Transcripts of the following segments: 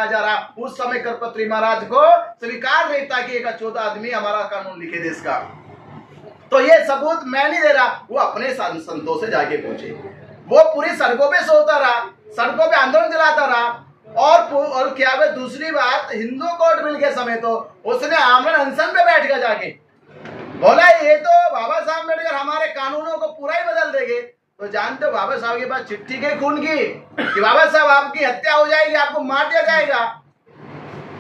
जा रहा, उस समय करपत्री महाराज को स्वीकार नहीं था कि एक 14 आदमी हमारा कानून लिखे देश का। तो ये सबूत मैं नहीं दे रहा, वो अपने संतों से जाके पूछे। वो पूरी सड़कों पे सोता रहा, सड़कों पे आंदोलन चलाता रहा। और क्या है दूसरी बात, हिंदू कोर्ट बिल के समय तो उसने आमरण अनशन पे बैठ गया, जाके बोला ये तो बाबा साहब अम्बेडकर हमारे कानूनों को पूरा ही बदल देंगे। तो जानते हो बाबा साहब के पास चिट्ठी के खून की कि बाबा साहब आपकी हत्या हो जाएगी, आपको मार दिया जाएगा।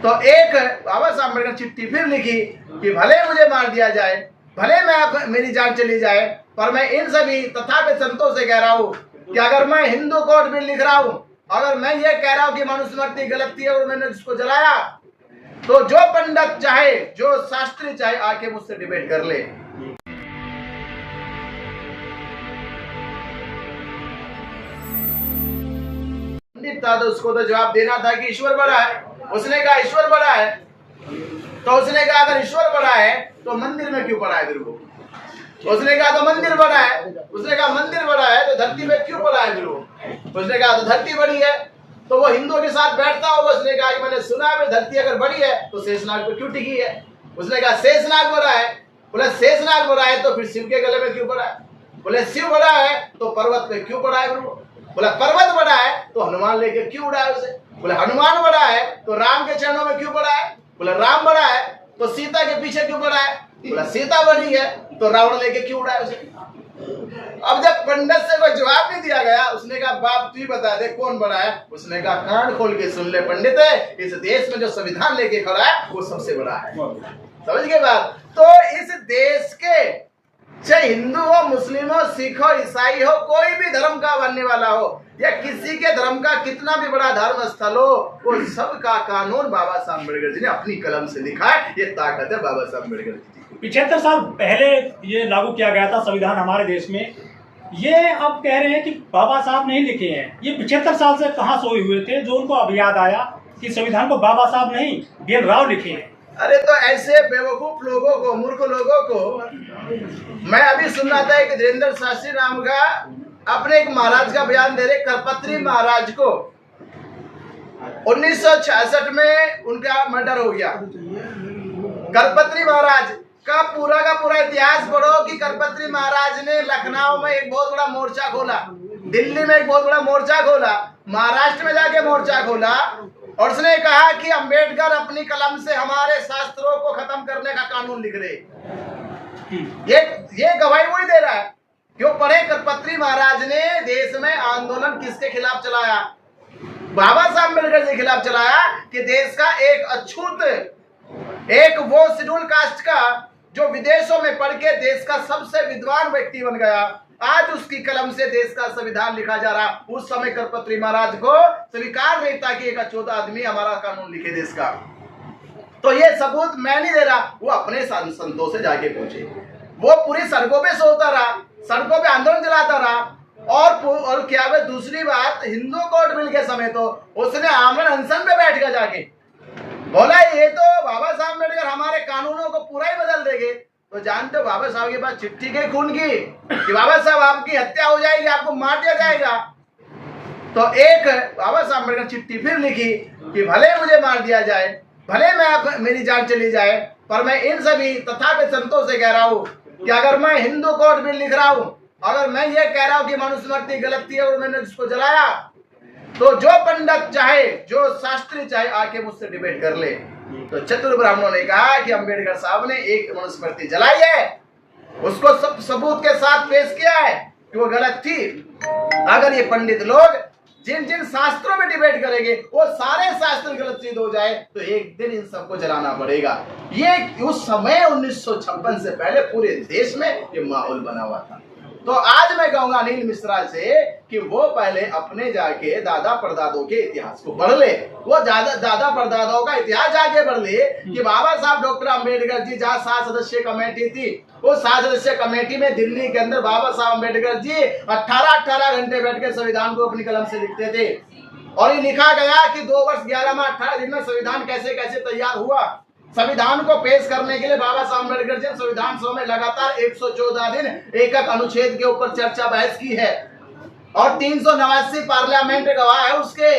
तो एक बाबा साहब अम्बेडकर चिट्ठी फिर लिखी कि भले मुझे मार दिया जाए, भले मेरी जान चली जाए, पर मैं इन सभी तथाकथित संतों से कह रहा हूँ कि अगर मैं हिंदू कोर्ट बिल लिख रहा हूँ, अगर मैं ये कह रहा हूँ कि मनुस्मृति गलत थी और मैंने उसको जलाया, तो जो पंडित चाहे, जो शास्त्री चाहे, आके मुझसे डिबेट कर ले। पंडित था तो उसको तो जवाब देना था कि ईश्वर बड़ा है। उसने कहा ईश्वर बड़ा है, तो उसने कहा अगर ईश्वर बड़ा है तो मंदिर में क्यों पड़ा है तेरे को? उसने कहा तो मंदिर बड़ा है। उसने कहा मंदिर बड़ा है तो धरती में क्यों पड़ा है तेरे को? उसने कहा तो धरती बड़ी है। तो वो हिंदुओं के साथ बैठता होगा। उसने कहा कि मैंने सुना है धरती अगर बड़ी है तो शेषनाग पे क्यों टिकी है? उसने कहा शेषनाग बड़ा है। बोले शेषनाग बड़ा है तो फिर शिव के गले में क्यों पड़ा है? बोले शिव बड़ा है तो पर्वत पे क्यों पड़ा है? बोला पर्वत बड़ा है तो हनुमान लेके क्यों उड़ा है उसे? बोले हनुमान बड़ा है तो राम के चरणों में क्यों पड़ा है? बोला राम बड़ा है तो सीता के पीछे क्यों पड़ा है? बोला सीता बड़ी है तो रावण लेके क्यों उड़ा है उसे? अब जब पंडित से कोई जवाब नहीं दिया गया, उसने कहा बाप तू ही बता दे कौन बड़ा है? उसने कहा कान खोल के सुन ले पंडित, इस देश में जो संविधान लेके खड़ा है वो सबसे बड़ा है। समझ गए बात? तो इस देश के चाहे हिंदू हो, मुस्लिम हो, सिख हो, ईसाई हो, कोई भी धर्म का बनने वाला हो या किसी के धर्म का कितना भी बड़ा धर्म स्थल हो, वो सबका कानून बाबा साहब अम्बेडकर जी ने अपनी कलम से लिखा है। ये ताकत है बाबा साहब अम्बेडकर जी। 75 साल पहले ये लागू किया गया था संविधान हमारे देश में। ये अब कह रहे हैं कि बाबा साहब नहीं लिखे हैं। ये 75 साल से कहाँ सोए हुए थे जो उनको अब याद आया कि संविधान को बाबा साहब नहीं BN राव लिखे हैं? अरे तो ऐसे बेवकूफ लोगों को, मूर्ख लोगों को मैं अभी सुन रहा था एक धीरेन्द्र शास्त्री नाम का अपने एक महाराज का बयान दे रहे। करपत्री महाराज को 1966 में उनका मर्डर हो गया। करपत्री महाराज का पूरा इतिहास पढ़ो कि करपत्री महाराज ने लखनऊ में एक बहुत बड़ा मोर्चा खोला, दिल्ली में एक बहुत बड़ा मोर्चा खोला, महाराष्ट्र में जाके मोर्चा खोला और उसने कहा कि अंबेडकर अपनी कलम से हमारे शास्त्रों को खत्म करने का कानून लिख रहे। ये गवाही वही दे रहा है। क्यों पढ़े? करपत्री महाराज ने देश में आंदोलन किसके खिलाफ चलाया? बाबा साहब अम्बेडकर के खिलाफ चलाया कि देश का एक अछूत, एक वो शेड्यूल कास्ट का जो विदेशों में पढ़ के देश का सबसे विद्वान व्यक्ति बन गया, आज उसकी कलम से देश का संविधान लिखा जा रहा। उस समय करपत्री महाराज को स्वीकार नहीं था कि एक 14 आदमी हमारा कानून लिखे देश का। तो ये सबूत मैं नहीं दे रहा, वो अपने संतों से जाके पूछे। वो पूरी सड़कों पे सोता रहा, सड़कों पे आंदोलन चलाता रहा। और क्या है दूसरी बात, हिंदू कोर्ट बिल के समय तो उसने आमरण अनशन पे बैठ गया, जाके बोला ये तो बाबा साहब अम्बेडकर हमारे कानूनों को पूरा ही बदल देंगे। तो जानते हो बाबा साहब के पास चिट्ठी के खून की कि बाबा साहब आपकी हत्या हो जाएगी, आपको मार दिया जाएगा। तो एक बाबा साहब अम्बेडकर चिट्ठी फिर लिखी कि भले मुझे मार दिया जाए, भले मेरी जान चली जाए, पर मैं इन सभी तथाकथित संतों से कह रहा हूँ कि अगर मैं हिंदू कोर्ट बिल लिख रहा हूँ, अगर मैं ये कह रहा हूँ कि मनुस्मृति गलत थी और मैंने उसको जलाया, तो जो पंडित चाहे, जो शास्त्री चाहे, आके मुझसे डिबेट कर ले। तो चतुर ब्राह्मणों ने कहा कि अंबेडकर साहब ने एक मनुस्मृति जलाई है, उसको सब सबूत के साथ पेश किया है कि वो गलत थी। अगर ये पंडित लोग जिन जिन शास्त्रों में डिबेट करेंगे वो सारे शास्त्र गलत सिद्ध हो जाए तो एक दिन इन सबको जलाना पड़ेगा। ये उस समय 1956 से पहले पूरे देश में ये माहौल बना हुआ था। तो आज मैं कहूंगा अनिल मिश्रा से कि वो पहले अपने जाके दादा परदादों के इतिहास को पढ़ ले। वो दादा परदादों का इतिहास जाके पढ़ ले कि बाबा साहब डॉक्टर अंबेडकर जी जहाँ 7 सदस्यीय कमेटी थी, वो 7 सदस्यीय कमेटी में दिल्ली के अंदर बाबा साहब अंबेडकर जी 18 घंटे बैठ के संविधान को अपनी कलम से लिखते थे। और ये लिखा गया कि 2 वर्ष 11 माह 18 दिन में संविधान कैसे कैसे तैयार हुआ। संविधान को पेश करने के लिए बाबा साहब अम्बेडकर जी ने संविधान सभा में लगातार 114 दिन एक अनुच्छेद के ऊपर चर्चा बहस की है और 389 पार्लियामेंट गवाह है उसके।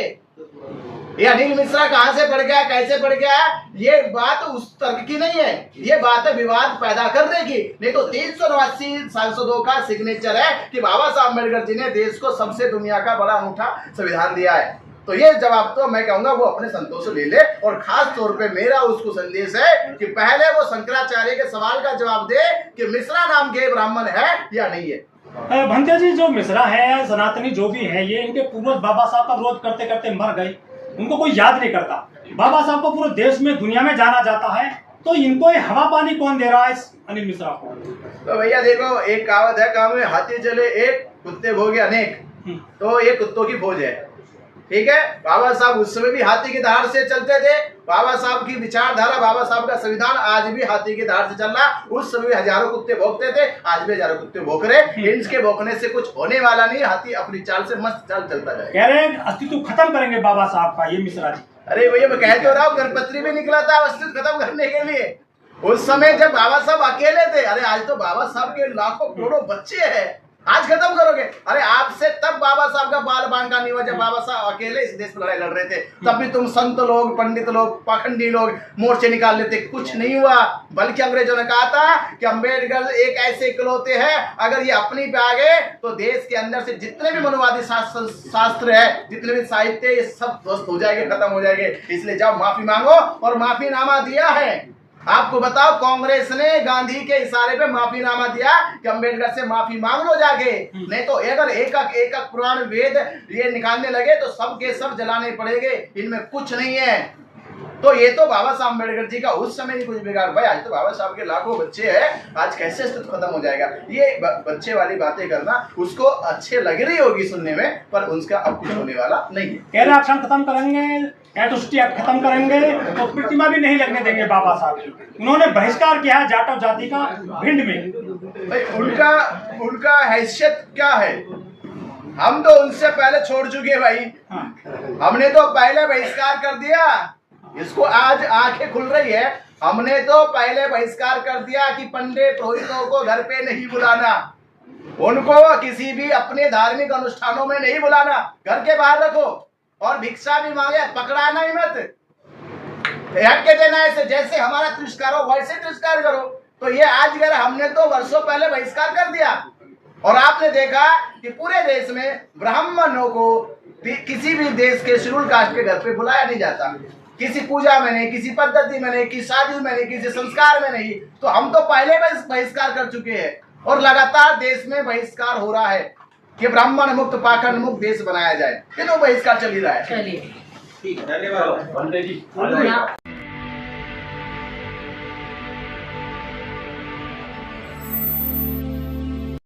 ये अनिल मिश्रा कहां से पढ़ गया, कैसे पढ़ गया, ये बात उस तर्क की नहीं है, ये बात है विवाद पैदा करने की। नहीं तो 389 सांसदों का सिग्नेचर है कि बाबा साहब अम्बेडकर जी ने देश को सबसे दुनिया का बड़ा अनूठा संविधान दिया है। तो ये जवाब तो मैं कहूंगा वो अपने संतों से ले ले। और खास तौर पे मेरा उसको संदेश है कि पहले वो शंकराचार्य के सवाल का जवाब दे कि मिश्रा नाम के ब्राह्मण है या नहीं है। भंते जी, जो मिश्रा है, सनातनी जो भी है, ये इनके पूर्वज बाबा साहब का विरोध करते करते मर गए, उनको कोई याद नहीं करता। बाबा साहब को पूरे देश में, दुनिया में जाना जाता है, तो इनको ये हवा पानी कौन दे रहा है इस अनिल मिश्रा को? तो भैया देखो, एक कहावत है, काम में हाथी चले एक, कुत्ते भोगे अनेक। तो ये कुत्तों की फौज है, ठीक है। बाबा साहब उस समय भी हाथी की धार से चलते थे। बाबा साहब की विचारधारा, बाबा साहब का संविधान आज भी हाथी की धार से चल रहा। उस समय भी हजारों कुत्ते भौंकते थे, आज भी हजारों कुत्ते भौंक रहे। इनके भौंकने से कुछ होने वाला नहीं, हाथी अपनी चाल से मस्त चाल चलता जाए। कह रहे हैं अस्तित्व खत्म करेंगे बाबा साहब का, ये मिश्रा जी। अरे भैया मैं कहते हो रहा हूँ, गणपति भी निकला था अस्तित्व खत्म करने के लिए उस समय जब बाबा साहब अकेले थे। अरे आज तो बाबा साहब के लाखों करोड़ों बच्चे हैं, आज खत्म करोगे? अरे आपसे तब बाबा साहब का बाल बांका नहीं हुआ जब बाबा साहब अकेले इस देश में लड़ाई लड़ रहे थे। तब भी तुम संत लोग, पंडित लोग, पाखंडी लोग मोर्चे निकाल लेते, कुछ नहीं हुआ। बल्कि अंग्रेजों ने कहा था कि अम्बेडकर एक ऐसे इकलौते हैं, अगर ये अपनी पे आ गए तो देश के अंदर से जितने भी मनोवादी शास्त्र है, जितने भी साहित्य, ये सब ध्वस्त हो जाएंगे, खत्म हो जाएंगे। इसलिए जाओ माफी मांगो। और माफीनामा दिया है। आपको बताओ, कांग्रेस ने गांधी के इशारे पे माफीनामा दिया कि अम्बेडकर से माफी मांग लो जाके। नहीं तो अगर एक पुराण वेद ये निकालने लगे तो सब के सब जलाने पड़ेंगे, इनमें कुछ नहीं है। तो ये तो बाबा साहब अम्बेडकर जी का उस समय नहीं कुछ बिगाड़ भाई। आज तो बाबा साहब के लाखों बच्चे हैं, आज कैसे अस्तित्व खत्म हो जाएगा? ये बच्चे वाली बातें करना उसको अच्छे लग रही होगी सुनने में, पर उसका अब कुछ होने वाला नहीं है। कह रहे आरक्षण खत्म करेंगे, एट्रोसिटी एक्ट खत्म करेंगे, तो प्रतिमा भी नहीं लगने देंगे बाबा साहब की। उन्होंने बहिष्कार किया है जाटव जाति का भिंड में। भाई उनका हैसियत क्या है? हम तो उनसे पहले छोड़ चुके हैं भाई। हमने तो पहले बहिष्कार कर दिया। इसको आज आंखें खुल रही है। हमने तो पहले बहिष्कार कर दिया कि पंडित पुरोहितों को घर पे नहीं बुलाना, उनको किसी भी अपने धार्मिक अनुष्ठानों में नहीं बुलाना, घर के बाहर रखो। और भिक्षा भी मांगे पकड़ाना ही मत, हट के देना ऐसे, जैसे हमारा तिरस्कार हो वैसे तिरस्कार करो। तो ये आज अगर हमने तो वर्षों पहले बहिष्कार कर दिया। और आपने देखा कि पूरे देश में ब्राह्मणों को किसी भी देश के शेड्यूल कास्ट के घर पे बुलाया नहीं जाता, किसी पूजा में नहीं, किसी पद्धति में नहीं, किसी शादी में नहीं, किसी संस्कार में नहीं। तो हम तो पहले बहिष्कार कर चुके हैं और लगातार देश में बहिष्कार हो रहा है कि ब्राह्मण मुक्त, पाखंड मुक्त देश बनाया जाए। ये तो बहिष्कार चल ही रहा है। चलिए, ठीक है, धन्यवाद।